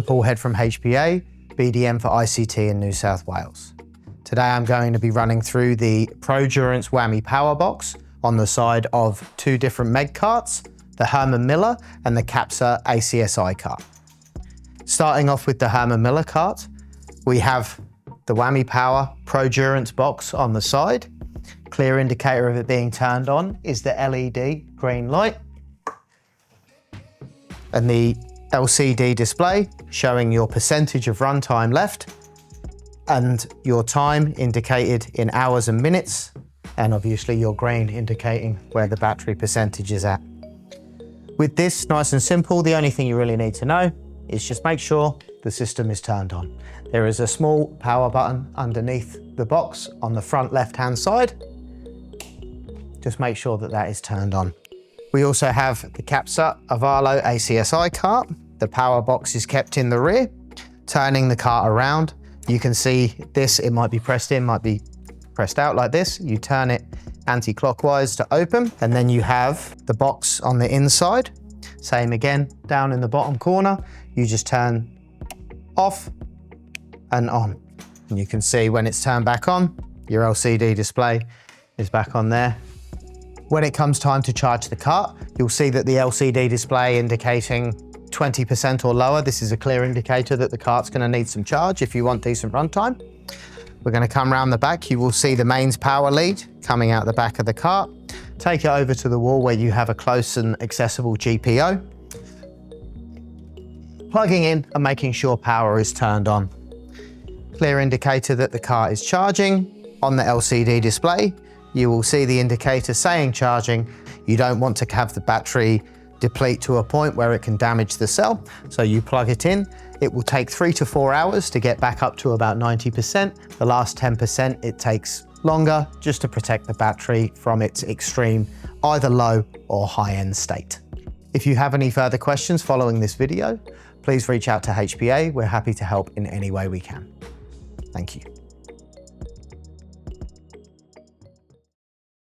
Paul Head from HPA, BDM for ICT in New South Wales. Today I'm going to be running through the Produrance Wamee Power Box on the side of two different Meg carts, the Herman Miller and the Capsa ACSI cart. Starting off with the Herman Miller cart, we have the Wamee Power Produrance box on the side. Clear indicator of it being turned on is the LED green light and the LCD display showing your percentage of runtime left and your time indicated in hours and minutes, and obviously your green indicating where the battery percentage is at. With this, nice and simple, the only thing you really need to know is just make sure the system is turned on. There is a small power button underneath the box on the front left-hand side. Just make sure that that is turned on. We also have the Capsa Avalo ACSI cart. The power box is kept in the rear. Turning the cart around, you can see this, it might be pressed in, might be pressed out like this. You turn it anti-clockwise to open, and then you have the box on the inside. Same again, down in the bottom corner, you just turn off and on. And you can see when it's turned back on, your LCD display is back on there. When it comes time to charge the cart, you'll see that the LCD display indicating 20% or lower. This is a clear indicator that the cart's going to need some charge if you want decent runtime. We're going to come around the back. You will see the mains power lead coming out the back of the cart. Take it over to the wall where you have a close and accessible GPO. Plugging in and making sure power is turned on. Clear indicator that the cart is charging. On the LCD display, you will see the indicator saying charging. You don't want to have the battery deplete to a point where it can damage the cell. So you plug it in. It will take 3 to 4 hours to get back up to about 90%. The last 10%, it takes longer just to protect the battery from its extreme, either low or high end state. If you have any further questions following this video, please reach out to HPA. We're happy to help in any way we can. Thank you.